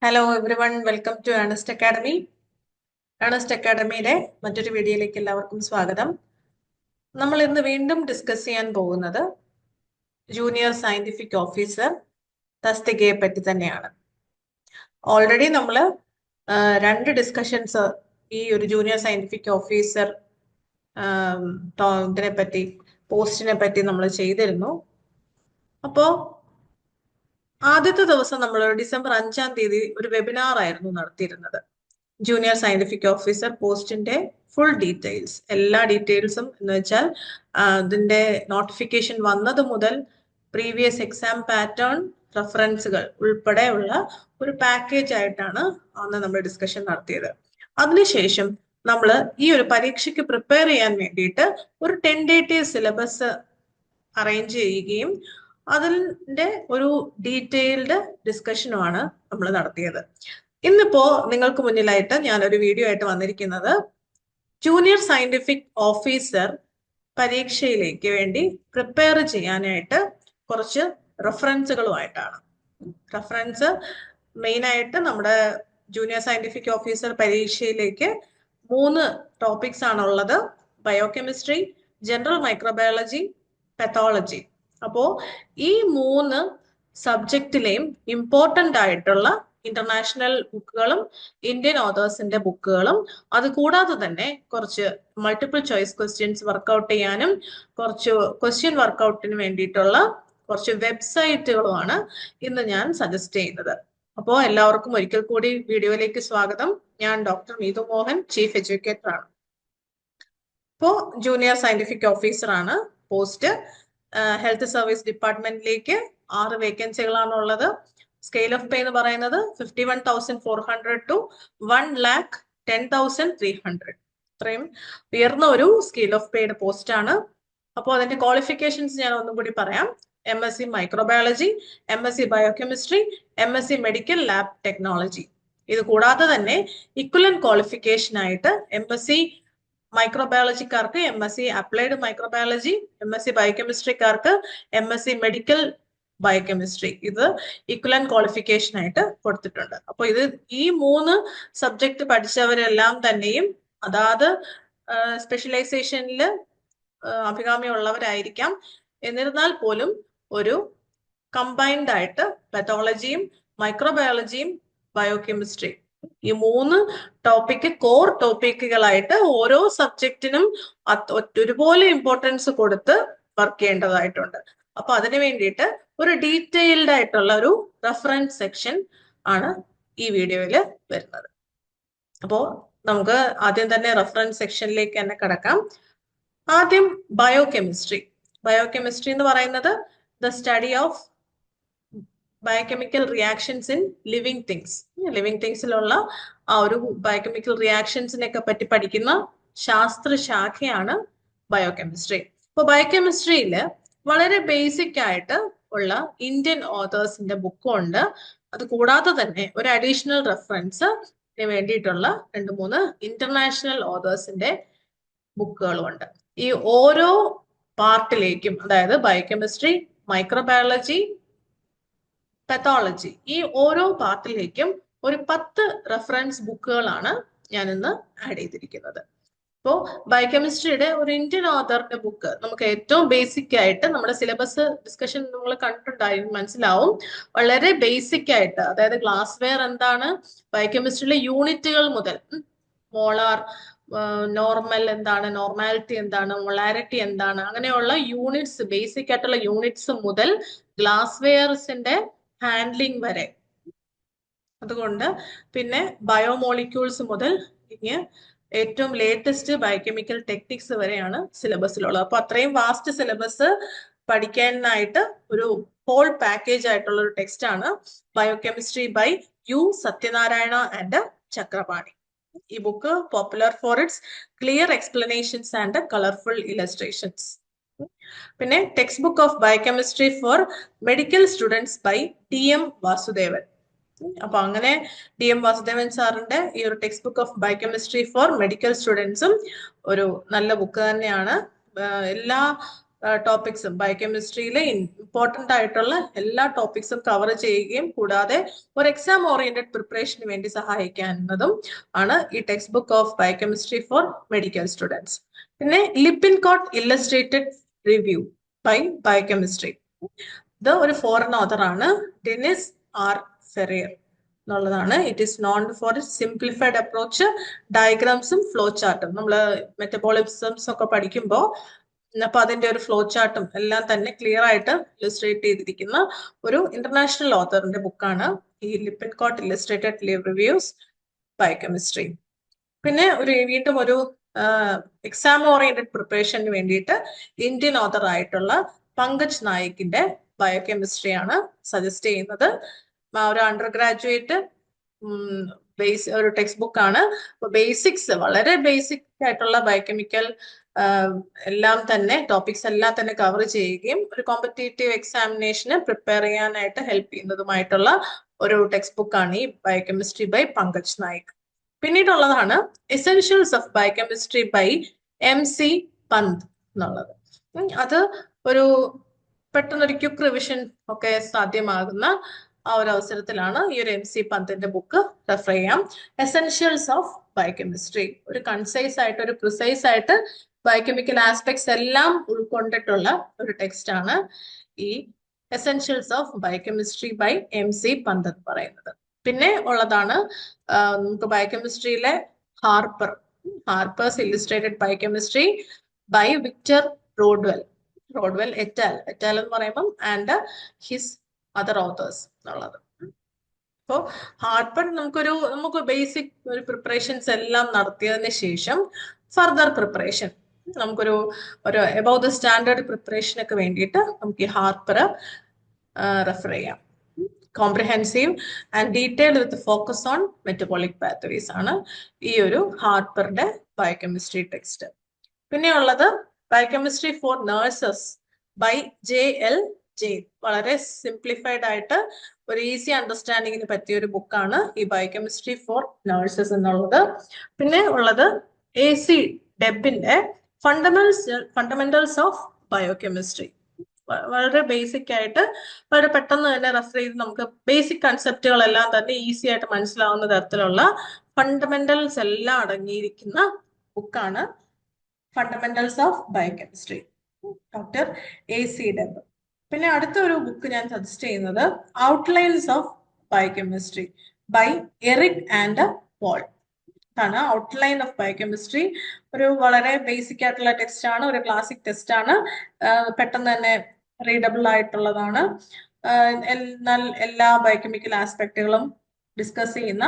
Hello everyone, welcome to Ernest Academy. Ernest അക്കാഡമിയുടെ മറ്റൊരു വീഡിയോയിലേക്ക് എല്ലാവർക്കും സ്വാഗതം. നമ്മൾ ഇന്ന് വീണ്ടും ഡിസ്കസ് ചെയ്യാൻ പോകുന്നത് ജൂനിയർ സയന്റിഫിക് ഓഫീസർ തസ്തികയെ പറ്റി തന്നെയാണ്. ഓൾറെഡി നമ്മൾ രണ്ട് ഡിസ്കഷൻസ് ഈ ഒരു ജൂനിയർ സയന്റിഫിക് ഓഫീസർ ഇതിനെ പറ്റി, പോസ്റ്റിനെ പറ്റി നമ്മൾ ചെയ്തിരുന്നു. അപ്പോൾ ആദ്യത്തെ ദിവസം നമ്മൾ ഡിസംബർ 5-ാം തീയതി ഒരു വെബിനാർ ആയിരുന്നു നടത്തിയിരുന്നത്. ജൂനിയർ സയന്റിഫിക് ഓഫീസർ പോസ്റ്റിന്റെ ഫുൾ ഡീറ്റെയിൽസ്, എല്ലാ ഡീറ്റെയിൽസും എന്ന് വെച്ചാൽ അതിന്റെ നോട്ടിഫിക്കേഷൻ വന്നത് മുതൽ പ്രീവിയസ് എക്സാം പാറ്റേൺ, റെഫറൻസുകൾ ഉൾപ്പെടെയുള്ള ഒരു പാക്കേജ് ആയിട്ടാണ് അന്ന് നമ്മൾ ഡിസ്കഷൻ നടത്തിയത്. അതിനുശേഷം നമ്മൾ ഈ ഒരു പരീക്ഷയ്ക്ക് പ്രിപ്പയർ ചെയ്യാൻ വേണ്ടിയിട്ട് ഒരു 10-day സിലബസ് അറേഞ്ച് ചെയ്യുകയും അതിന്റെ ഒരു ഡീറ്റെയിൽഡ് ഡിസ്കഷനുമാണ് നമ്മൾ നടത്തിയത്. ഇന്നിപ്പോ നിങ്ങൾക്ക് മുന്നിലായിട്ട് ഞാനൊരു വീഡിയോ ആയിട്ട് വന്നിരിക്കുന്നത് ജൂനിയർ സയന്റിഫിക് ഓഫീസർ പരീക്ഷയിലേക്ക് വേണ്ടി പ്രിപ്പയർ ചെയ്യാനായിട്ട് കുറച്ച് റെഫറൻസുകളുമായിട്ടാണ്. റെഫറൻസ് മെയിൻ ആയിട്ട് നമ്മുടെ ജൂനിയർ സയന്റിഫിക് ഓഫീസർ പരീക്ഷയിലേക്ക് 3 ടോപ്പിക്സ് ആണുള്ളത്: ബയോകെമിസ്ട്രി, ജനറൽ മൈക്രോബയോളജി, പെത്തോളജി. അപ്പോ ഈ 3 സബ്ജക്റ്റിലെയും ഇമ്പോർട്ടൻ്റ് ആയിട്ടുള്ള ഇന്റർനാഷണൽ ബുക്കുകളും ഇന്ത്യൻ ഓതേഴ്സിന്റെ ബുക്കുകളും, അത് കൂടാതെ തന്നെ കുറച്ച് മൾട്ടിപ്പിൾ ചോയ്സ് ക്വസ്റ്റ്യൻസ് വർക്കൗട്ട് ചെയ്യാനും കുറച്ച് ക്വസ്റ്റ്യൻ വർക്കൗട്ടിന് വേണ്ടിയിട്ടുള്ള കുറച്ച് വെബ്സൈറ്റുകളുമാണ് ഇന്ന് ഞാൻ സജസ്റ്റ് ചെയ്യുന്നത്. അപ്പോൾ എല്ലാവർക്കും ഒരിക്കൽ കൂടി വീഡിയോയിലേക്ക് സ്വാഗതം. ഞാൻ doctor Meethu Mohan, chief educator ആണ്. ഇപ്പോൾ ജൂനിയർ സയന്റിഫിക് ഓഫീസർ ആണ് പോസ്റ്റ്. ഹെൽത്ത് സർവീസ് ഡിപ്പാർട്ട്മെന്റിലേക്ക് 6 വേക്കൻസികളാണ് ഉള്ളത്. സ്കെയിൽ ഓഫ് പേ എന്ന് പറയുന്നത് 51,400 to 1,10,300. ഇത്രയും ഉയർന്ന ഒരു സ്കെയിൽ ഓഫ് പേയുടെ പോസ്റ്റ് ആണ്. അപ്പോൾ അതിന്റെ ക്വാളിഫിക്കേഷൻസ് ഞാൻ ഒന്നും കൂടി പറയാം: MSc microbiology, MSc biochemistry, MSc medical lab technology. ഇത് കൂടാതെ തന്നെ ഇക്വലന്റ് ക്വാളിഫിക്കേഷൻ ആയിട്ട് MSc മൈക്രോബയോളജിക്കാർക്ക് MSc applied microbiology, MSc ബയോകെമിസ്ട്രിക്കാർക്ക് MSc medical biochemistry, ഇത് ഇക്വലന്റ് ക്വാളിഫിക്കേഷൻ ആയിട്ട് കൊടുത്തിട്ടുണ്ട്. അപ്പൊ ഈ 3 സബ്ജക്ട് പഠിച്ചവരെല്ലാം തന്നെയും അതാത് സ്പെഷ്യലൈസേഷനിൽ അഭികാമ്യമുള്ളവരായിരിക്കാം. എന്നിരുന്നാൽ പോലും ഒരു കമ്പൈൻഡ് ആയിട്ട് പെത്തോളജിയും മൈക്രോബയോളജിയും ബയോകെമിസ്ട്രി, ഈ 3 ടോപ്പിക് കോർ ടോപ്പിക്കുകളായിട്ട് ഓരോ സബ്ജക്റ്റിനും ഒരുപോലെ ഇമ്പോർട്ടൻസ് കൊടുത്ത് വർക്ക് ചെയ്യേണ്ടതായിട്ടുണ്ട്. അപ്പൊ അതിനു വേണ്ടിയിട്ട് ഒരു ഡീറ്റെയിൽഡ് ആയിട്ടുള്ള ഒരു റെഫറൻസ് സെക്ഷൻ ആണ് ഈ വീഡിയോയിൽ വരുന്നത്. അപ്പോൾ നമുക്ക് ആദ്യം തന്നെ റെഫറൻസ് സെക്ഷനിലേക്ക് തന്നെ കടക്കാം. ആദ്യം ബയോകെമിസ്ട്രി. ബയോകെമിസ്ട്രി എന്ന് പറയുന്നത് the study of biochemical reactions in living things. Living തിങ്സിലുള്ള ആ ഒരു ബയോകെമിക്കൽ റിയാക്ഷൻസിനെയൊക്കെ പറ്റി പഠിക്കുന്ന ശാസ്ത്രശാഖയാണ് ബയോകെമിസ്ട്രി. ഇപ്പൊ ബയോകെമിസ്ട്രിയിൽ വളരെ ബേസിക് ആയിട്ട് ഉള്ള ഇന്ത്യൻ ഓതേഴ്സിന്റെ ബുക്കും ഉണ്ട്. അത് കൂടാതെ തന്നെ ഒരു അഡീഷണൽ റെഫറൻസ് വേണ്ടിയിട്ടുള്ള 2-3 ഇന്റർനാഷണൽ ഓതേഴ്സിന്റെ ബുക്കുകളും ഉണ്ട്. ഈ ഓരോ പാർട്ടിലേക്കും, അതായത് ബയോകെമിസ്ട്രി, മൈക്രോബയോളജി, പെത്തോളജി, ഈ ഓരോ പാർട്ടിലേക്കും ഒരു 10 റെഫറൻസ് ബുക്കുകളാണ് ഞാൻ ഇന്ന് ആഡ് ചെയ്തിരിക്കുന്നത്. ഇപ്പോൾ ബയോകെമിസ്ട്രിയുടെ ഒരു ഇന്ത്യൻ ഓതറിന്റെ ബുക്ക് നമുക്ക് ഏറ്റവും ബേസിക് ആയിട്ട് നമ്മുടെ സിലബസ് ഡിസ്കഷൻ നമ്മൾ കണ്ടിട്ടുണ്ടായി, മനസ്സിലാവും. വളരെ ബേസിക് ആയിട്ട്, അതായത് ഗ്ലാസ് വെയർ എന്താണ്, ബയോകെമിസ്ട്രിയിലെ യൂണിറ്റുകൾ മുതൽ മോളാർ, നോർമൽ എന്താണ്, നോർമാലിറ്റി എന്താണ്, മൊളാരിറ്റി എന്താണ്, അങ്ങനെയുള്ള യൂണിറ്റ്സ്, ബേസിക് ആയിട്ടുള്ള യൂണിറ്റ്സ് മുതൽ ഗ്ലാസ് വെയർസിന്റെ ഹാൻഡ്ലിംഗ് വരെ, അതുകൊണ്ട് പിന്നെ ബയോമോളിക്യൂൾസ് മുതൽ ഇങ്ങനെ ഏറ്റവും ലേറ്റസ്റ്റ് ബയോകെമിക്കൽ ടെക്നിക്സ് വരെയാണ് സിലബസിലുള്ളത്. അപ്പൊ അത്രയും വാസ്റ്റ് സിലബസ് പഠിക്കാനായിട്ട് ഒരു ഹോൾ പാക്കേജ് ആയിട്ടുള്ള ഒരു ടെക്സ്റ്റ് ആണ് biochemistry by U Satyanarayana and Chakrapani. ഈ book popular for its clear explanations and colourful illustrations. പിന്നെ text book of biochemistry for medical students by TM Vasudevan. അപ്പൊ അങ്ങനെ DM വാസുദേവൻ സാറിന്റെ ഈ ഒരു text book of biochemistry for medical സ്റ്റുഡൻസും ഒരു നല്ല ബുക്ക് തന്നെയാണ്. എല്ലാ ടോപ്പിക്സും ബയോകെമിസ്ട്രിയിലെ ഇമ്പോർട്ടൻ്റ് ആയിട്ടുള്ള എല്ലാ ടോപ്പിക്സും കവർ ചെയ്യുകയും കൂടാതെ ഒരു എക്സാം ഓറിയന്റഡ് പ്രിപ്പറേഷന് വേണ്ടി സഹായിക്കുന്നതും ആണ് ഈ text book of biochemistry for medical students. പിന്നെ Lippincott illustrated review by biochemistry. ഇത് ഒരു ഫോറിൻ ഓഥറാണ്, ഡെനിസ് ആർ ഫെറിയർ എന്നുള്ളതാണ്. It is known for simplified approach, ഡയഗ്രാംസും ഫ്ലോ ചാർട്ടും. നമ്മൾ മെറ്റബോളിസംസ് ഒക്കെ പഠിക്കുമ്പോൾ അപ്പൊ അതിന്റെ ഒരു ഫ്ലോ ചാർട്ടും എല്ലാം തന്നെ ക്ലിയർ ആയിട്ട് ഇല്ലസ്ട്രേറ്റ് ചെയ്തിരിക്കുന്ന ഒരു ഇന്റർനാഷണൽ ഓഥറിന്റെ ബുക്കാണ് ഈ ലിപ്പിൻകോട്ട് ഇല്ലസ്ട്രേറ്റഡ് റിവ്യൂസ് ബയോകെമിസ്ട്രി. പിന്നെ വീണ്ടും ഒരു എക്സാം ഓറിയന്റഡ് പ്രിപ്പറേഷന് വേണ്ടിയിട്ട് ഇന്ത്യൻ ഓഥർ ആയിട്ടുള്ള പങ്കജ് നായിക്കിന്റെ ബയോകെമിസ്ട്രി ആണ് സജസ്റ്റ് ചെയ്യുന്നത്. ഒരു അണ്ടർ ഗ്രാജുവേറ്റ് ഒരു ടെക്സ്റ്റ് ബുക്ക് ആണ്. ബേസിക്സ്, വളരെ ബേസിക് ആയിട്ടുള്ള ബയോകെമിക്കൽ എല്ലാം തന്നെ ടോപ്പിക്സ് എല്ലാം തന്നെ കവർ ചെയ്യുകയും ഒരു കോമ്പറ്റേറ്റീവ് എക്സാമിനേഷന് പ്രിപ്പയർ ചെയ്യാനായിട്ട് ഹെൽപ്പ് ചെയ്യുന്നതുമായിട്ടുള്ള ഒരു ടെക്സ്റ്റ് ബുക്കാണ് ഈ ബയോകെമിസ്ട്രി ബൈ പങ്കജ് നായിക്. പിന്നീടുള്ളതാണ് essentials of biochemistry by MC Pant എന്നുള്ളത്. അത് ഒരു പെട്ടെന്നൊരു ക്വിക്ക് റിവിഷൻ ഒക്കെ സാധ്യമാകുന്ന ആ ഒരു അവസരത്തിലാണ് ഈ ഒരു MC പന്തിന്റെ ബുക്ക് റെഫർ ചെയ്യാം. എസെൻഷ്യൽസ് ഓഫ് ബയോകെമിസ്ട്രി ഒരു കൺസൈസ് ആയിട്ട്, ഒരു പ്രിസൈസ് ആയിട്ട് ബയോകെമിക്കൽ ആസ്പെക്ട്സ് എല്ലാം ഉൾക്കൊണ്ടിട്ടുള്ള ഒരു ടെക്സ്റ്റ് ആണ് ഈ essentials of biochemistry by MC Pant എന്ന് പറയുന്നത്. പിന്നെ ഉള്ളതാണ് നമുക്ക് ബയോകെമിസ്ട്രിയിലെ Harper's illustrated biochemistry by Victor Rodwell et al എന്ന് പറയുമ്പം ആൻഡ് ഹിസ് അതർ ഓതേഴ്സ് എന്നുള്ളത്. അപ്പോൾ ഹാർപ്പർ നമുക്ക് ബേസിക് ഒരു പ്രിപ്പറേഷൻസ് എല്ലാം നടത്തിയതിന് ശേഷം ഫർദർ പ്രിപ്പറേഷൻ നമുക്കൊരു എബവ് ദ സ്റ്റാൻഡേർഡ് പ്രിപ്പറേഷനൊക്കെ വേണ്ടിയിട്ട് നമുക്ക് ഈ ഹാർപ്പർ റെഫർ ചെയ്യാം. Comprehensive and detailed with focus on metabolic pathways ആണ് ഈ ഒരു ഹാർപ്പറിന്റെ ബയോകെമിസ്ട്രി ടെക്സ്റ്റ്. പിന്നെ ഉള്ളത് biochemistry for nurses by JL Jain. വളരെ സിംപ്ലിഫൈഡ് ആയിട്ട് ഒരു ഈസി അണ്ടർസ്റ്റാൻഡിങ്ങിന് പറ്റിയ ഒരു ബുക്കാണ് ഈ ബയോകെമിസ്ട്രി ഫോർ നഴ്സസ് എന്നുള്ളത്. പിന്നെ ഉള്ളത് AC ഡെബിന്റെ ഫണ്ടമെന്റൽസ് ഓഫ് ബയോകെമിസ്ട്രി. വളരെ ബേസിക് ആയിട്ട് വളരെ പെട്ടെന്ന് തന്നെ റെഫർ ചെയ്ത് നമുക്ക് ബേസിക് കൺസെപ്റ്റുകളെല്ലാം തന്നെ ഈസി ആയിട്ട് മനസ്സിലാവുന്ന തരത്തിലുള്ള ഫണ്ടമെന്റൽസ് എല്ലാം അടങ്ങിയിരിക്കുന്ന ബുക്കാണ് fundamentals of biochemistry, doctor AC Deb. പിന്നെ അടുത്ത ഒരു ബുക്ക് ഞാൻ സജസ്റ്റ് ചെയ്യുന്നത് outlines of biochemistry by Eric and Paul ആണ്. ഔട്ട്ലൈൻ ഓഫ് ബയോകെമിസ്ട്രി ഒരു വളരെ ബേസിക് ആയിട്ടുള്ള ടെക്സ്റ്റ് ആണ്, ഒരു ക്ലാസിക് ടെക്സ്റ്റ് ആണ്, പെട്ടെന്ന് തന്നെ റീഡബിൾ ആയിട്ടുള്ളതാണ്. എന്നാൽ എല്ലാ ബയോകെമിക്കൽ ആസ്പെക്റ്റുകളും ഡിസ്കസ് ചെയ്യുന്ന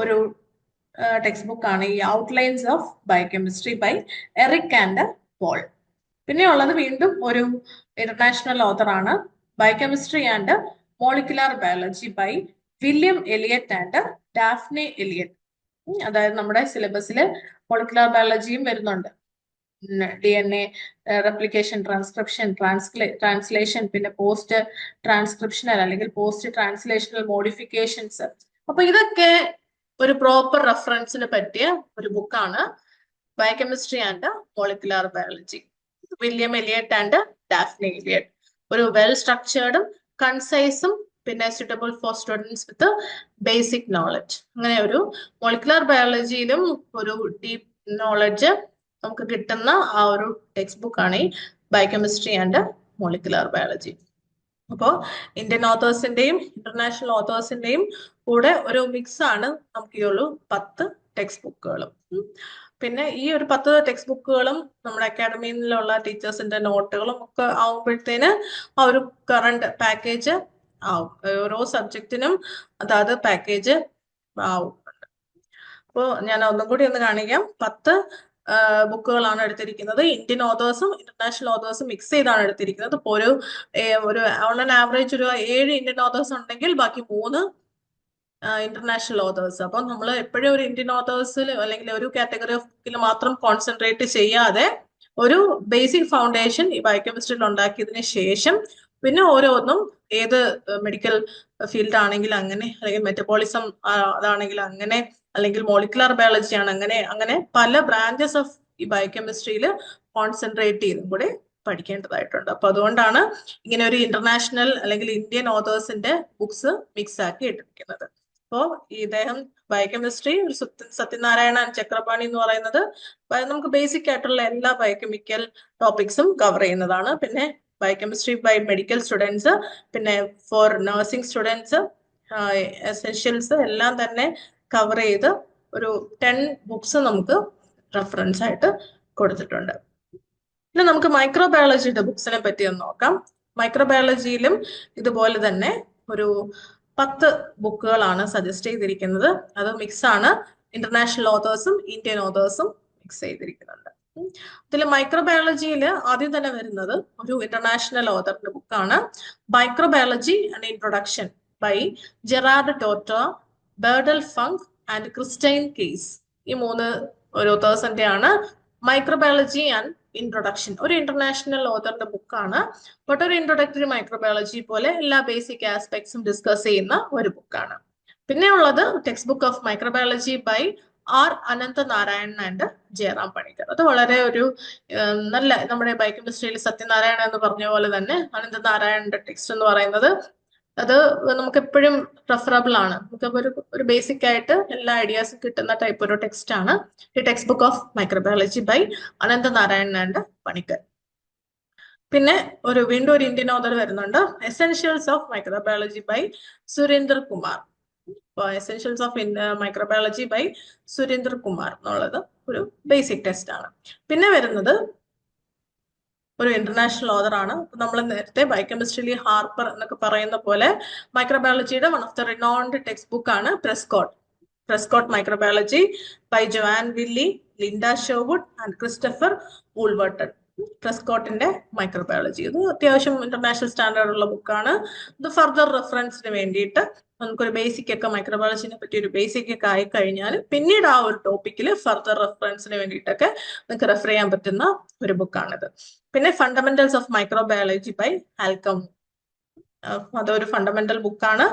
ഒരു ടെക്സ്റ്റ് ബുക്കാണ് ഈ outlines of biochemistry by Eric and Paul. പിന്നെ ഉള്ളത് വീണ്ടും ഒരു ഇന്റർനാഷണൽ ഓഥറാണ്, biochemistry and molecular biology by William Elliott and Daphne Elliott. അതായത് നമ്മുടെ സിലബസിൽ മോളിക്കുലാർ ബയോളജിയും വരുന്നുണ്ട്. DNA റെപ്ലിക്കേഷൻ, ട്രാൻസ്ക്രിപ്ഷൻ, ട്രാൻസ്ലേഷൻ, പിന്നെ പോസ്റ്റ് ട്രാൻസ്ക്രിപ്ഷണൽ അല്ലെങ്കിൽ പോസ്റ്റ് ട്രാൻസ്ലേഷണൽ മോഡിഫിക്കേഷൻസ്. അപ്പൊ ഇതൊക്കെ ഒരു പ്രോപ്പർ റെഫറൻസിന് പറ്റിയ ഒരു ബുക്കാണ് biochemistry and molecular biology, William Elliott and Daphne Elliott. ഒരു വെൽ സ്ട്രക്ചേർഡും കൺസൈസും പിന്നെ suitable for students with basic knowledge. അങ്ങനെ ഒരു മോളിക്കുലാർ ബയോളജിയിലും ഒരു ഡീപ്പ് നോളജ് നമുക്ക് കിട്ടുന്ന ആ ഒരു ടെക്സ്റ്റ് ബുക്കാണ് ഈ ബയോകെമിസ്ട്രി ആൻഡ് മോളിക്കുലാർ ബയോളജി. അപ്പോൾ ഇന്ത്യൻ ഓതേഴ്സിന്റെയും ഇന്റർനാഷണൽ ഓതേഴ്സിന്റെയും കൂടെ ഒരു മിക്സ് ആണ് നമുക്ക് ഈ ഒരു 10 ടെക്സ്റ്റ് ബുക്കുകളും. പിന്നെ ഈ ഒരു 10 ടെക്സ്റ്റ് ബുക്കുകളും നമ്മുടെ അക്കാഡമിയിലുള്ള ടീച്ചേഴ്സിന്റെ നോട്ടുകളും ഒക്കെ ആവുമ്പോഴത്തേന് ആ ഒരു കറണ്ട് പാക്കേജ് ആവും. ഓരോ സബ്ജക്റ്റിനും അതായത് പാക്കേജ് ആവും. അപ്പോൾ ഞാൻ ഒന്നും കൂടി ഒന്ന് കാണിക്കാം. 10 ബുക്കുകളാണ് എടുത്തിരിക്കുന്നത്. ഇന്ത്യൻ ഓതേഴ്സും ഇന്റർനാഷണൽ ഓതേഴ്സും മിക്സ് ചെയ്താണ് എടുത്തിരിക്കുന്നത്. ഇപ്പോൾ ഒരു ഓൺ ആൻ ആവറേജ് ഒരു 7 ഇന്ത്യൻ ഓതേഴ്സ് ഉണ്ടെങ്കിൽ ബാക്കി 3 ഇന്റർനാഷണൽ ഓതേഴ്സ്. അപ്പം നമ്മൾ എപ്പോഴും ഒരു ഇന്ത്യൻ ഓതേഴ്സിൽ അല്ലെങ്കിൽ ഒരു കാറ്റഗറി ഓഫ് ബുക്കിൽ മാത്രം കോൺസെൻട്രേറ്റ് ചെയ്യാതെ ഒരു ബേസിക് ഫൗണ്ടേഷൻ ഈ ബയോകെമിസ്ട്രിയിൽ ഉണ്ടാക്കിയതിന് ശേഷം പിന്നെ ഓരോന്നും ഏത് മെഡിക്കൽ ഫീൽഡ് ആണെങ്കിൽ അങ്ങനെ, അല്ലെങ്കിൽ മെറ്റബോളിസം അതാണെങ്കിൽ അങ്ങനെ, അല്ലെങ്കിൽ മോളിക്കുലാർ ബയോളജി ആണ് അങ്ങനെ പല ബ്രാഞ്ചസ് ഓഫ് ഈ ബയോകെമിസ്ട്രിയിൽ കോൺസെൻട്രേറ്റ് ചെയ്തും കൂടെ പഠിക്കേണ്ടതായിട്ടുണ്ട്. അപ്പൊ അതുകൊണ്ടാണ് ഇങ്ങനെ ഒരു ഇന്റർനാഷണൽ അല്ലെങ്കിൽ ഇന്ത്യൻ ഓതേഴ്സിന്റെ ബുക്സ് മിക്സ് ആക്കി ഇട്ടിരിക്കുന്നത്. അപ്പോൾ ഇദ്ദേഹം ബയോകെമിസ്ട്രി ഒരു സത്യനാരായണ ചക്രപാണി എന്ന് പറയുന്നത് നമുക്ക് ബേസിക് ആയിട്ടുള്ള എല്ലാ ബയോകെമിക്കൽ ടോപ്പിക്സും കവർ ചെയ്യുന്നതാണ്. പിന്നെ ബയോകെമിസ്ട്രി ബൈ മെഡിക്കൽ സ്റ്റുഡൻസ്, പിന്നെ ഫോർ നഴ്സിംഗ് സ്റ്റുഡൻസ്, എസെൻഷ്യൽസ് എല്ലാം തന്നെ കവർ ചെയ്ത് ഒരു 10 ബുക്സ് നമുക്ക് റെഫറൻസ് ആയിട്ട് കൊടുത്തിട്ടുണ്ട്. ഇനി നമുക്ക് മൈക്രോബയോളജിയുടെ ബുക്സിനെ പറ്റി ഒന്ന് നോക്കാം. മൈക്രോബയോളജിയിലും ഇതുപോലെ തന്നെ ഒരു 10 ബുക്കുകളാണ് സജസ്റ്റ് ചെയ്തിരിക്കുന്നത്. അത് മിക്സ് ആണ്, ഇന്റർനാഷണൽ ഓതേഴ്സും ഇന്ത്യൻ ഓതേഴ്സും മിക്സ് ചെയ്തിരിക്കുന്നുണ്ട്. ഇതിൽ മൈക്രോബയോളജിയിൽ ആദ്യം തന്നെ വരുന്നത് ഒരു ഇന്റർനാഷണൽ ഓതറിന്റെ ബുക്കാണ്, microbiology and introduction by Gerard ടോറ്റ, Berdell Funke and Christine Case. ഈ 3 ഓതേഴ്സിന്റെ ആണ് മൈക്രോബയോളജി ആൻഡ് ഇൻട്രൊഡക്ഷൻ. ഒരു ഇന്റർനാഷണൽ ഓതറിന്റെ ബുക്കാണ്, ബട്ട് ഒരു ഇൻട്രൊഡക്ടറി മൈക്രോബയോളജി പോലെ എല്ലാ ബേസിക് ആസ്പെക്ട്സും ഡിസ്കസ് ചെയ്യുന്ന ഒരു ബുക്കാണ്. പിന്നെ ഉള്ളത് text book of microbiology by R Ananthanarayan and Jayaram Panicker. അത് വളരെ ഒരു നല്ല, നമ്മുടെ ബയോകെമിസ്ട്രിയിൽ സത്യനാരായണ എന്ന് പറഞ്ഞ പോലെ തന്നെ അനന്തനാരായണന്റെ ടെക്സ്റ്റ് എന്ന് പറയുന്നത് അത് നമുക്ക് എപ്പോഴും റെഫറബിൾ ആണ്. നമുക്ക് ഒരു ബേസിക് ആയിട്ട് എല്ലാ ഐഡിയാസും കിട്ടുന്ന ടൈപ്പ് ഒരു ടെക്സ്റ്റ് ആണ് ഈ text book of microbiology by Ananthanarayan and Panicker. പിന്നെ വീണ്ടും ഒരു ഇന്ത്യൻ ഓതർ വരുന്നുണ്ട്, essentials of microbiology by Surendra Kumar. Essentials of microbiology by Surendra Kumar എന്നുള്ളത് ഒരു ബേസിക് ടെക്സ്റ്റ് ആണ്. പിന്നെ വരുന്നത് ഒരു ഇന്റർനാഷണൽ ഓതർ ആണ്. നമ്മൾ നേരത്തെ ബയോകെമിസ്ട്രിയിൽ ഹാർപ്പർ എന്നൊക്കെ പറയുന്ന പോലെ മൈക്രോബയോളജിയുടെ one of the renowned textbook ആണ് Prescott microbiology by Joanne Willey, Linda Sherwood and Christopher Woolverton. പ്രസ്കോട്ടിന്റെ മൈക്രോബയോളജി ഇത് അത്യാവശ്യം ഇന്റർനാഷണൽ സ്റ്റാൻഡേർഡ് ഉള്ള ബുക്കാണ്. ഇത് ഫർദർ റെഫറൻസിന് വേണ്ടിയിട്ട് നമുക്കൊരു ബേസിക് ഒക്കെ മൈക്രോബയോളജിനെ പറ്റി ഒരു ബേസിക് ഒക്കെ ആയി കഴിഞ്ഞാൽ പിന്നീട് ആ ഒരു ടോപ്പിക്കിൽ ഫർദർ റെഫറൻസിന് വേണ്ടിയിട്ടൊക്കെ നിങ്ങൾക്ക് റെഫർ ചെയ്യാൻ പറ്റുന്ന ഒരു ബുക്കാണിത്. പിന്നെ fundamentals of microbiology by Alcamo. അതൊരു ഫണ്ടമെന്റൽ ബുക്കാണ്,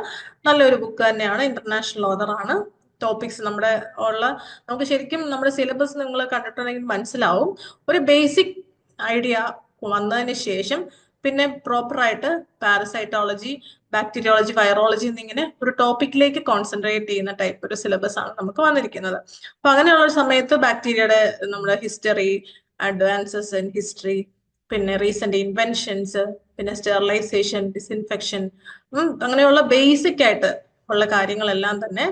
നല്ലൊരു ബുക്ക് തന്നെയാണ്, ഇന്റർനാഷണൽ ഓതർ ആണ്. ടോപ്പിക്സ് നമുക്ക് ശരിക്കും നമ്മുടെ സിലബസ് നിങ്ങൾ കണ്ടിട്ടുണ്ടെങ്കിൽ മനസ്സിലാവും. ഒരു ബേസിക് ഐഡിയ വന്നതിന് ശേഷം പിന്നെ പ്രോപ്പറായിട്ട് പാരസൈറ്റോളജി, ബാക്ടീരിയോളജി, വൈറോളജി എന്നിങ്ങനെ ഒരു ടോപ്പിക്കിലേക്ക് കോൺസെൻട്രേറ്റ് ചെയ്യുന്ന ടൈപ്പ് ഒരു സിലബസ് ആണ് നമുക്ക് വന്നിരിക്കുന്നത്. അപ്പൊ അങ്ങനെയുള്ള സമയത്ത് ബാക്ടീരിയയുടെ നമ്മുടെ ഹിസ്റ്ററി, അഡ്വാൻസസ് ഇൻ ഹിസ്റ്ററി, പിന്നെ റീസെന്റ് ഇൻവെൻഷൻസ്, പിന്നെ സ്റ്റെറിലൈസേഷൻ, ഡിസ്ഇൻഫെക്ഷൻ, അങ്ങനെയുള്ള ബേസിക് ആയിട്ട് ഉള്ള കാര്യങ്ങളെല്ലാം തന്നെ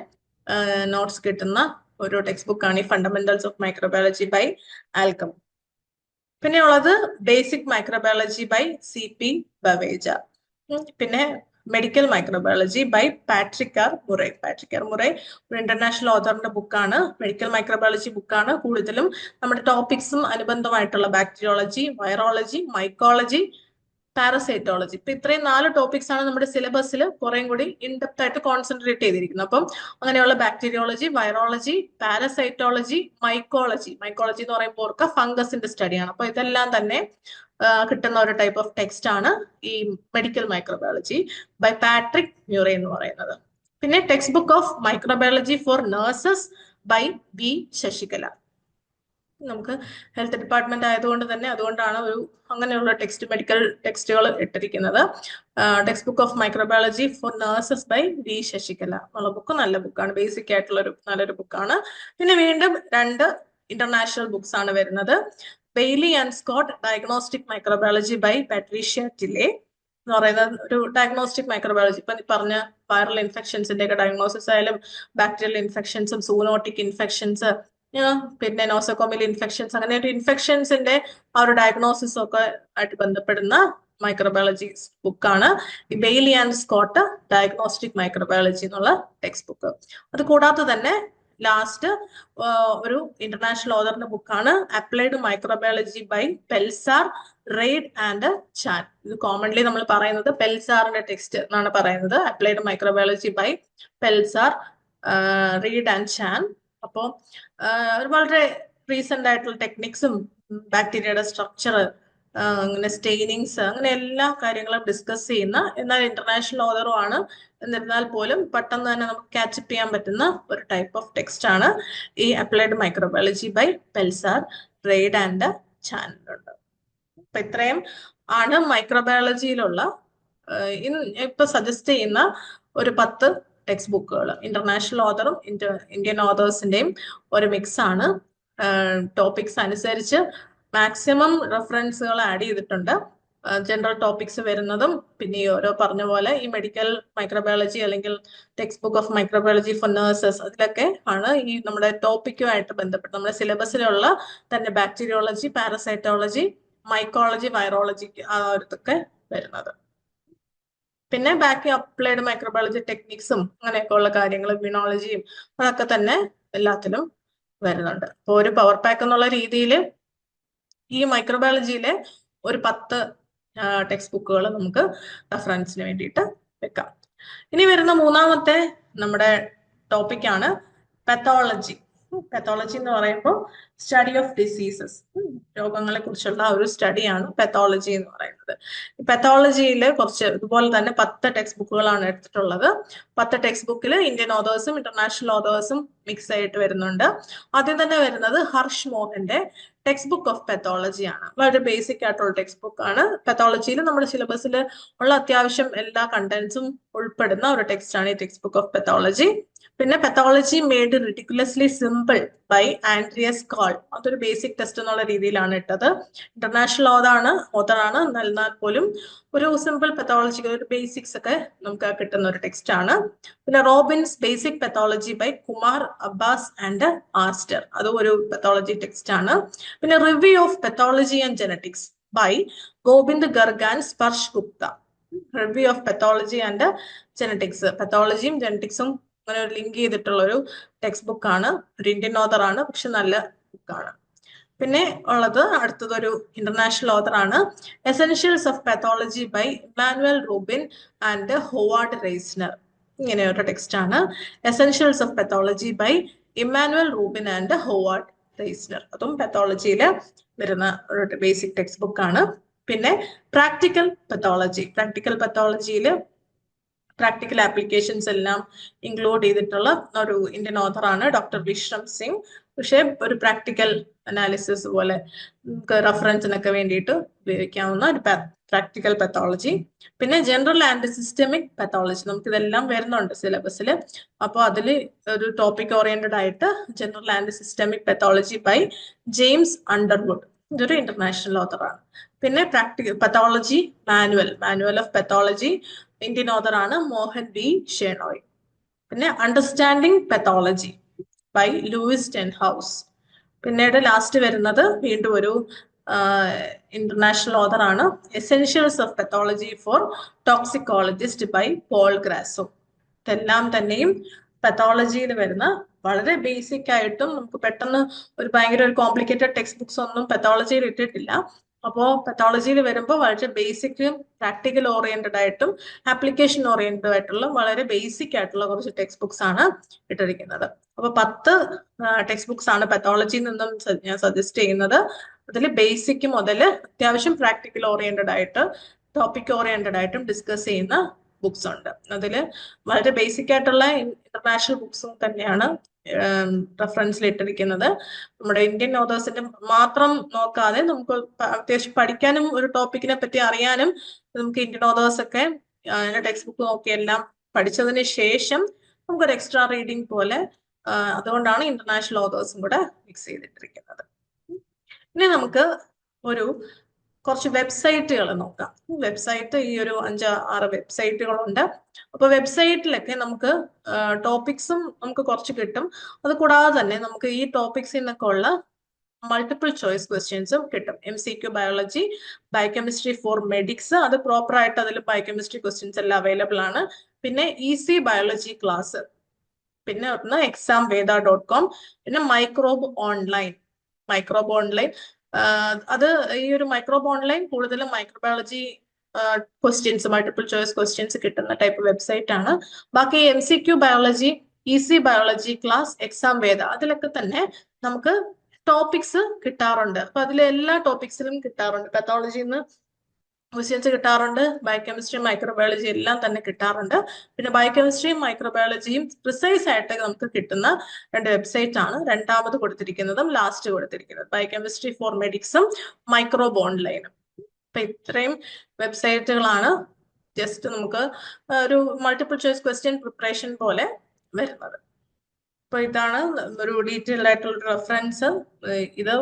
നോട്ട്സ് കിട്ടുന്ന ഒരു ടെക്സ്റ്റ് ബുക്കാണ് ഈ fundamentals of microbiology by Alcamo. പിന്നെ ഉള്ളത് basic microbiology by CP Baveja. പിന്നെ medical microbiology by Patrick R Murray. ഒരു ഇന്റർനാഷണൽ ഓതറിന്റെ ബുക്കാണ്, മെഡിക്കൽ മൈക്രോബയോളജി ബുക്കാണ്. കൂടുതലും നമ്മുടെ ടോപ്പിക്സും അനുബന്ധമായിട്ടുള്ള ബാക്ടീരിയോളജി, വൈറോളജി, മൈക്കോളജി, പാരസൈറ്റോളജി. ഇപ്പൊ ഇത്രയും 4 ടോപ്പിക്സ് ആണ് നമ്മുടെ സിലബസിൽ കുറേം കൂടി ഇൻഡെപ്ത് ആയിട്ട് കോൺസെൻട്രേറ്റ് ചെയ്തിരിക്കുന്നത്. അപ്പം അങ്ങനെയുള്ള ബാക്ടീരിയോളജി, വൈറോളജി, പാരസൈറ്റോളജി, മൈക്കോളജി എന്ന് പറയുമ്പോൾ ഓർക്കുക ഫംഗസിന്റെ സ്റ്റഡിയാണ്. അപ്പൊ ഇതെല്ലാം തന്നെ കിട്ടുന്ന ഒരു ടൈപ്പ് ഓഫ് ടെക്സ്റ്റ് ആണ് ഈ medical microbiology by Patrick Murray എന്ന് പറയുന്നത്. പിന്നെ text book of microbiology for nurses by B Sasikala. നമുക്ക് ഹെൽത്ത് ഡിപ്പാർട്ട്മെന്റ് ആയതുകൊണ്ട് തന്നെ അതുകൊണ്ടാണ് അങ്ങനെയുള്ള മെഡിക്കൽ ടെക്സ്റ്റുകൾ ഇട്ടിരിക്കുന്നത്. Text book of microbiology for nurses by B Sasikala എന്നുള്ള ബുക്ക് നല്ല ബുക്കാണ്, ബേസിക് ആയിട്ടുള്ള നല്ലൊരു ബുക്കാണ്. പിന്നെ വീണ്ടും 2 ഇന്റർനാഷണൽ ബുക്സ് ആണ് വരുന്നത്. Bailey and Scott diagnostic microbiology by Patricia Tille എന്ന് പറയുന്ന ഒരു ഡയഗ്നോസ്റ്റിക് മൈക്രോബയോളജി. ഇപ്പൊ പറഞ്ഞ വൈറൽ ഇൻഫെക്ഷൻസിന്റെ ഒക്കെ ഡയഗ്നോസിസ് ആയാലും ബാക്ടീരിയൽ ഇൻഫെക്ഷൻസും സൂനോട്ടിക് ഇൻഫെക്ഷൻസ്, പിന്നെ നോസോകോമിയൽ ഇൻഫെക്ഷൻസ്, അങ്ങനെ ഒരു ഇൻഫെക്ഷൻസിന്റെ ആ ഒരു ഡയഗ്നോസിസ് ഒക്കെ ആയിട്ട് ബന്ധപ്പെടുന്ന മൈക്രോബയോളജി ബുക്കാണ് Bailey and Scott diagnostic microbiology എന്നുള്ള ടെക്സ്റ്റ് ബുക്ക്. അത് കൂടാതെ തന്നെ ലാസ്റ്റ് ഒരു ഇന്റർനാഷണൽ ഓതറിന്റെ ബുക്കാണ് applied microbiology by Pelczar, Reid and Chan. ഇത് കോമൺലി നമ്മൾ പറയുന്നത് പെൽസാറിന്റെ ടെക്സ്റ്റ് എന്നാണ് പറയുന്നത്, applied microbiology by Pelczar, Reid and Chan. അപ്പോൾ വളരെ റീസെന്റ് ആയിട്ടുള്ള ടെക്നിക്സും ബാക്ടീരിയയുടെ സ്ട്രക്ചർ, അങ്ങനെ സ്റ്റെയിനിങ്സ്, അങ്ങനെ എല്ലാ കാര്യങ്ങളും ഡിസ്കസ് ചെയ്യുന്ന, എന്നാൽ ഇന്റർനാഷണൽ ഓതറും ആണ്, എന്നിരുന്നാൽ പോലും പെട്ടെന്ന് തന്നെ നമുക്ക് ക്യാച്ചപ്പ് ചെയ്യാൻ പറ്റുന്ന ഒരു ടൈപ്പ് ഓഫ് ടെക്സ്റ്റ് ആണ് ഈ applied microbiology by Pelczar, Reid and Chan ഉണ്ട്. അപ്പൊ ഇത്രയും ആണ് മൈക്രോബയോളജിയിലുള്ള ഇപ്പൊ സജസ്റ്റ് ചെയ്യുന്ന ഒരു 10 ടെക്സ്റ്റ് ബുക്കുകൾ. ഇന്റർനാഷണൽ ഓതറും ഇന്ത്യൻ ഓതേഴ്സിന്റെയും ഒരു മിക്സ് ആണ്. ടോപ്പിക്സ് അനുസരിച്ച് മാക്സിമം റെഫറൻസുകൾ ആഡ് ചെയ്തിട്ടുണ്ട്. ജനറൽ ടോപ്പിക്സ് വരുന്നതും പിന്നെ ഈ ഓരോ പറഞ്ഞ പോലെ ഈ മെഡിക്കൽ മൈക്രോബയോളജി അല്ലെങ്കിൽ text book of microbiology for nurses അതിലൊക്കെ ആണ് ഈ നമ്മുടെ ടോപ്പിക്കുമായിട്ട് ബന്ധപ്പെട്ട് നമ്മുടെ സിലബസിലുള്ള തന്നെ ബാക്ടീരിയോളജി, പാരസൈറ്റോളജി, മൈക്കോളജി, വൈറോളജി അതൊക്കെ വരുന്നത്. പിന്നെ ബാക്കി അപ്ലൈഡ് മൈക്രോബയോളജി ടെക്നിക്സും അങ്ങനെയൊക്കെ ഉള്ള കാര്യങ്ങൾ, ഇമ്മ്യൂണോളജിയും അതൊക്കെ തന്നെ എല്ലാത്തിലും വരുന്നുണ്ട്. അപ്പോൾ ഒരു പവർ പാക്ക് എന്നുള്ള രീതിയിൽ ഈ മൈക്രോബയോളജിയിലെ ഒരു 10 ടെക്സ്റ്റ് ബുക്കുകൾ നമുക്ക് റെഫറൻസിന് വേണ്ടിയിട്ട് വെക്കാം. ഇനി വരുന്ന മൂന്നാമത്തെ നമ്മുടെ ടോപ്പിക്കാണ് പാത്തോളജി. പാത്തോളജി എന്ന് പറയുമ്പോൾ സ്റ്റഡി ഓഫ് ഡിസീസസ്, രോഗങ്ങളെ കുറിച്ചുള്ള ഒരു സ്റ്റഡിയാണ് പാത്തോളജി എന്ന് പറയുന്നത്. പാത്തോളജിയിൽ കുറച്ച് ഇതുപോലെ തന്നെ 10 ടെക്സ്റ്റ് ബുക്കുകളാണ് എടുത്തിട്ടുള്ളത്. 10 ടെക്സ്റ്റ് ബുക്കിൽ ഇന്ത്യൻ ഓതേഴ്സും ഇന്റർനാഷണൽ ഓതേഴ്സും മിക്സ് ആയിട്ട് വരുന്നുണ്ട്. ആദ്യം തന്നെ വരുന്നത് ഹർഷ് മോഹന്റെ ടെക്സ്റ്റ് ബുക്ക് ഓഫ് പാത്തോളജി ആണ്. വളരെ ബേസിക് ആയിട്ടുള്ള ടെക്സ്റ്റ് ബുക്ക് ആണ്. പാത്തോളജിയിൽ നമ്മുടെ സിലബസിൽ ഉള്ള അത്യാവശ്യം എല്ലാ കണ്ടന്റ്സും ഉൾപ്പെടുന്ന ഒരു ടെക്സ്റ്റ് ആണ് ഈ ടെക്സ്റ്റ് ബുക്ക് ഓഫ് പാത്തോളജി. പിന്നെ pathology made ridiculously simple by Andreas Carl, അതൊരു ബേസിക് ടെസ്റ്റ് എന്നുള്ള രീതിയിലാണ് ഇട്ടത്. ഇന്റർനാഷണൽ ഓതറാണ്, എന്നാൽ പോലും ഒരു സിമ്പിൾ പാത്തോളജിക്കൽ ഒരു ബേസിക്സ് ഒക്കെ നമുക്ക് കിട്ടുന്ന ഒരു ടെക്സ്റ്റ് ആണ്. പിന്നെ Robbins basic pathology by Kumar Abbas and Aster, അതും ഒരു പാത്തോളജി ടെക്സ്റ്റ് ആണ്. പിന്നെ review of pathology and genetics by Govind Garg and Sparsh Gupta. Review of pathology and genetics, പാത്തോളജിയും ജെനറ്റിക്സും അങ്ങനെ ഒരു ലിങ്ക് ചെയ്തിട്ടുള്ള ഒരു ടെക്സ്റ്റ് ബുക്കാണ്. ഒരു ഇന്ത്യൻ ഓതർ ആണ്, പക്ഷെ നല്ല ബുക്കാണ്. പിന്നെ ഉള്ളത് അടുത്തതൊരു ഇന്റർനാഷണൽ ഓതർ ആണ്, essentials of pathology by Emanuel Rubin and Howard Reisner. ഇങ്ങനെ ഒരു ടെക്സ്റ്റ് ആണ്, essentials of pathology by Emanuel Rubin and Howard Reisner. അതും പാത്തോളജിയിൽ വരുന്ന ഒരു ബേസിക് ടെക്സ്റ്റ് ബുക്കാണ്. പിന്നെ പ്രാക്ടിക്കൽ പാത്തോളജിയിൽ പ്രാക്ടിക്കൽ ആപ്ലിക്കേഷൻസ് എല്ലാം ഇൻക്ലൂഡ് ചെയ്തിട്ടുള്ള ഒരു ഇന്ത്യൻ ഓഥറാണ് ഡോക്ടർ വിശ്രം സിംഗ്. പക്ഷെ ഒരു പ്രാക്ടിക്കൽ അനാലിസിസ് പോലെ നമുക്ക് റെഫറൻസിനൊക്കെ വേണ്ടിയിട്ട് ഉപയോഗിക്കാവുന്ന ഒരു പ്രാക്ടിക്കൽ പാത്തോളജി. പിന്നെ ജനറൽ ആൻഡ് സിസ്റ്റമിക് പാത്തോളജി, നമുക്ക് ഇതെല്ലാം വരുന്നുണ്ട് സിലബസിൽ. അപ്പോൾ അതിൽ ഒരു ടോപ്പിക് ഓറിയന്റഡ് ആയിട്ട് general and systemic pathology by James Underwood, ഇതൊരു ഇന്റർനാഷണൽ ഓഥറാണ്. പിന്നെ practical pathology manual of pathology, Indian ഓഥറാണ് മോഹൻ ബി ഷെനോയ്. പിന്നെ understanding pathology by Lewis Tenhouse. പിന്നീട് ലാസ്റ്റ് വരുന്നത് വീണ്ടും ഒരു ഇന്റർനാഷണൽ ഓഥറാണ്, essentials of pathology for toxicologist by Paul Grasso. ഇതെല്ലാം തന്നെയും പാത്തോളജിയിൽ വരുന്ന വളരെ ബേസിക് ആയിട്ടും നമുക്ക് പെട്ടെന്ന് ഒരു ഭയങ്കര ഒരു കോംപ്ലിക്കേറ്റഡ് ടെക്സ്റ്റ് ബുക്സ് ഒന്നും പാത്തോളജിയിൽ ഇട്ടിട്ടില്ല. അപ്പോൾ പാത്തോളജിയിൽ വരുമ്പോൾ വളരെ ബേസിക് പ്രാക്ടിക്കൽ ഓറിയന്റഡ് ആയിട്ടും ആപ്ലിക്കേഷൻ ഓറിയന്റഡ് ആയിട്ടുള്ള വളരെ ബേസിക് ആയിട്ടുള്ള കുറച്ച് ടെക്സ്റ്റ് ബുക്സ് ആണ് ഇട്ടിരിക്കുന്നത്. അപ്പൊ 10 ടെക്സ്റ്റ് ബുക്സ് ആണ് പാത്തോളജിയിൽ നിന്നും ഞാൻ സജസ്റ്റ് ചെയ്യുന്നത്. അതിൽ ബേസിക് മുതൽ അത്യാവശ്യം പ്രാക്ടിക്കൽ ഓറിയന്റഡ് ആയിട്ട് ടോപ്പിക് ഓറിയന്റഡ് ആയിട്ടും ഡിസ്കസ് ചെയ്യുന്ന ബുക്സ് ഉണ്ട്. അതിൽ വളരെ ബേസിക് ആയിട്ടുള്ള ഇന്റർനാഷണൽ ബുക്സും തന്നെയാണ് റെഫറൻസിൽ ഇട്ടിരിക്കുന്നത്. നമ്മുടെ ഇന്ത്യൻ ഓതേഴ്സിന്റെ മാത്രം നോക്കാതെ നമുക്ക് അത്യാവശ്യം പഠിക്കാനും ഒരു ടോപ്പിക്കിനെ പറ്റി അറിയാനും നമുക്ക് ഇന്ത്യൻ ഓതേഴ്സ് ഒക്കെ ടെക്സ്റ്റ് ബുക്ക് നോക്കി എല്ലാം പഠിച്ചതിന് ശേഷം നമുക്കൊരു എക്സ്ട്രാ റീഡിംഗ് പോലെ, അതുകൊണ്ടാണ് ഇന്റർനാഷണൽ ഓതേഴ്സും കൂടെ മിക്സ് ചെയ്തിട്ടിരിക്കുന്നത്. ഇനി നമുക്ക് കുറച്ച് വെബ്സൈറ്റുകൾ നോക്കാം. വെബ്സൈറ്റ് ഈ ഒരു 5-6 വെബ്സൈറ്റുകളുണ്ട്. അപ്പൊ വെബ്സൈറ്റിലൊക്കെ നമുക്ക് ടോപ്പിക്സും നമുക്ക് കുറച്ച് കിട്ടും. അത് കൂടാതെ തന്നെ നമുക്ക് ഈ ടോപ്പിക്സിൽ നിന്നൊക്കെ ഉള്ള മൾട്ടിപ്പിൾ ചോയ്സ് ക്വസ്റ്റ്യൻസും കിട്ടും. MCQ biology, biochemistry for medics, അത് പ്രോപ്പർ ആയിട്ട് അതിൽ ബയോകെമിസ്ട്രി ക്വസ്റ്റ്യൻസ് എല്ലാം അവൈലബിൾ ആണ്. പിന്നെ ഈസി ബയോളജി ക്ലാസ്, പിന്നെ ഒന്ന് examveda.com, പിന്നെ മൈക്രോബ് ഓൺലൈൻ. അത് ഈ ഒരു മൈക്രോബ് ഓൺലൈൻ കൂടുതലും microbiology questions, multiple choice questions കിട്ടുന്ന ടൈപ്പ് വെബ്സൈറ്റ് ആണ്. ബാക്കി MCQ biology, easy biology class, examveda, അതിലൊക്കെ തന്നെ നമുക്ക് ടോപ്പിക്സ് കിട്ടാറുണ്ട്. അപ്പൊ അതിൽ എല്ലാ ടോപ്പിക്സിലും കിട്ടാറുണ്ട്. പാത്തോളജിയിൽ നിന്ന് ക്വസ്റ്റ്യൻസ് കിട്ടാറുണ്ട്, ബയോകെമിസ്ട്രി, മൈക്രോബയോളജി എല്ലാം തന്നെ കിട്ടാറുണ്ട്. പിന്നെ ബയോകെമിസ്ട്രിയും മൈക്രോബയോളജിയും പ്രിസൈസ് ആയിട്ട് നമുക്ക് കിട്ടുന്ന 2 വെബ്സൈറ്റ് ആണ് രണ്ടാമത് കൊടുത്തിരിക്കുന്നതും ലാസ്റ്റ് കൊടുത്തിരിക്കുന്നത്, ബയോകെമിസ്ട്രി ഫോർ മെഡിക്സും മൈക്രോബ് ഓൺലൈനും. അപ്പൊ ഇത്രയും വെബ്സൈറ്റുകളാണ് ജസ്റ്റ് നമുക്ക് ഒരു മൾട്ടിപ്പിൾ ചോയ്സ് ക്വസ്റ്റ്യൻ പ്രിപ്പറേഷൻ പോലെ വരുന്നത്. അപ്പൊ ഇതാണ് ഒരു ഡീറ്റെയിൽഡ് ആയിട്ടുള്ള റെഫറൻസ്. ഇത്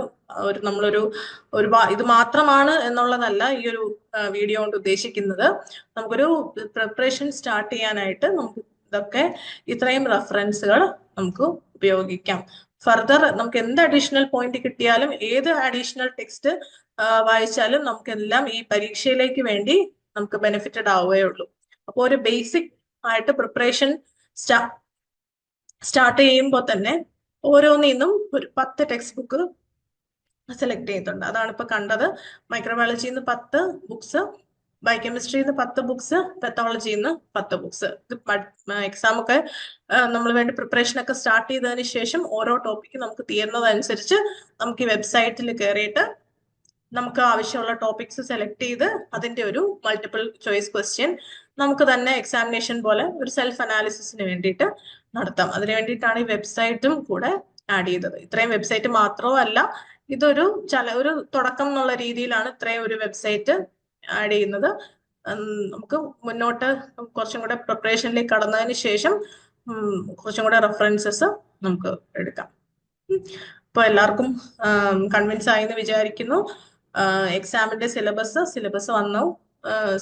നമ്മളൊരു ഇത് മാത്രമാണ് എന്നുള്ളതല്ല ഈ ഒരു വീഡിയോ കൊണ്ട് ഉദ്ദേശിക്കുന്നത്. നമുക്കൊരു പ്രിപ്പറേഷൻ സ്റ്റാർട്ട് ചെയ്യാനായിട്ട് നമുക്ക് ഇതൊക്കെ ഇത്രയും റെഫറൻസുകൾ നമുക്ക് ഉപയോഗിക്കാം. ഫർദർ നമുക്ക് എന്ത് അഡീഷണൽ പോയിന്റ് കിട്ടിയാലും ഏത് അഡീഷണൽ ടെക്സ്റ്റ് വായിച്ചാലും നമുക്കെല്ലാം ഈ പരീക്ഷയിലേക്ക് വേണ്ടി നമുക്ക് ബെനിഫിറ്റഡ് ആവുകയുള്ളൂ. അപ്പോൾ ഒരു ബേസിക് ആയിട്ട് പ്രിപ്പറേഷൻ സ്റ്റാർട്ട് ചെയ്യുമ്പോൾ തന്നെ ഓരോന്നിൽ നിന്നും ഒരു 10 ടെക്സ്റ്റ് ബുക്ക് സെലക്ട് ചെയ്തിട്ടുണ്ട്. അതാണ് ഇപ്പൊ കണ്ടത്. മൈക്രോബയോളജിന്ന് 10 ബുക്സ്, ബയോകെമിസ്ട്രിന്ന് 10 ബുക്സ്, പെത്തോളജിന്ന് 10 ബുക്സ്. എക്സാം ഒക്കെ നമ്മൾ വേണ്ടി പ്രിപ്പറേഷൻ ഒക്കെ സ്റ്റാർട്ട് ചെയ്തതിന് ശേഷം ഓരോ ടോപ്പിക്ക് നമുക്ക് തീർന്നതനുസരിച്ച് നമുക്ക് ഈ വെബ്സൈറ്റിൽ കയറിയിട്ട് നമുക്ക് ആവശ്യമുള്ള ടോപ്പിക്സ് സെലക്ട് ചെയ്ത് അതിന്റെ ഒരു മൾട്ടിപ്പിൾ ചോയ്സ് ക്വസ്റ്റ്യൻ നമുക്ക് തന്നെ എക്സാമിനേഷൻ പോലെ ഒരു സെൽഫ് അനാലിസിസിന് വേണ്ടിയിട്ട് നടത്താം. അതിനു വേണ്ടിയിട്ടാണ് ഈ വെബ്സൈറ്റും കൂടെ ആഡ് ചെയ്തത്. ഇത്രയും വെബ്സൈറ്റ് മാത്രമല്ല, ഇതൊരു ഒരു തുടക്കം എന്നുള്ള രീതിയിലാണ് ഇത്രയും ഒരു വെബ്സൈറ്റ് ആഡ് ചെയ്യുന്നത്. നമുക്ക് മുന്നോട്ട് കുറച്ചും കൂടെ പ്രിപ്പറേഷനിലേക്ക് കടന്നതിന് ശേഷം കുറച്ചും കൂടെ റെഫറൻസസ് നമുക്ക് എടുക്കാം. ഇപ്പൊ എല്ലാവർക്കും കൺവിൻസ് ആയി എന്ന് വിചാരിക്കുന്നു. എക്സാമിന്റെ സിലബസ് വന്നു.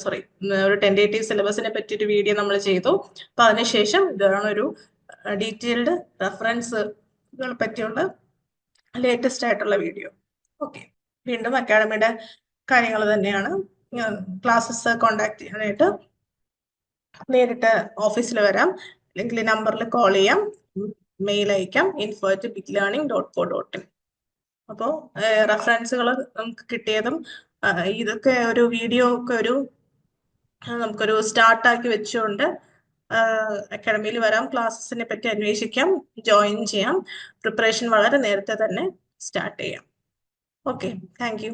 സോറി, ഒരു ടെൻഡേറ്റീവ് സിലബസിനെ പറ്റി ഒരു വീഡിയോ നമ്മൾ ചെയ്തു. അപ്പൊ അതിനുശേഷം ഇതാണ് ഒരു ഡീറ്റെയിൽഡ് റെഫറൻസുകളെ പറ്റിയുള്ള ലേറ്റസ്റ്റ് ആയിട്ടുള്ള വീഡിയോ. ഓക്കെ, വീണ്ടും അക്കാഡമിയുടെ കാര്യങ്ങൾ തന്നെയാണ്. ക്ലാസ്സസ് കോണ്ടാക്ട് ചെയ്യാനായിട്ട് നേരിട്ട് ഓഫീസിൽ വരാം, അല്ലെങ്കിൽ നമ്പറിൽ കോൾ ചെയ്യാം, മെയിൽ അയക്കാം info@biglearning.co.in. അപ്പോൾ റെഫറൻസുകൾ നമുക്ക് കിട്ടിയതും ഇതൊക്കെ ഒരു വീഡിയോ ഒക്കെ നമുക്കൊരു സ്റ്റാർട്ടാക്കി വെച്ചുകൊണ്ട് അക്കാഡമിയിൽ വരാം, ക്ലാസ്സസിനെ പറ്റി അന്വേഷിക്കാം, ജോയിൻ ചെയ്യാം, പ്രിപ്പറേഷൻ വളരെ നേരത്തെ തന്നെ സ്റ്റാർട്ട് ചെയ്യാം. Okay, thank you.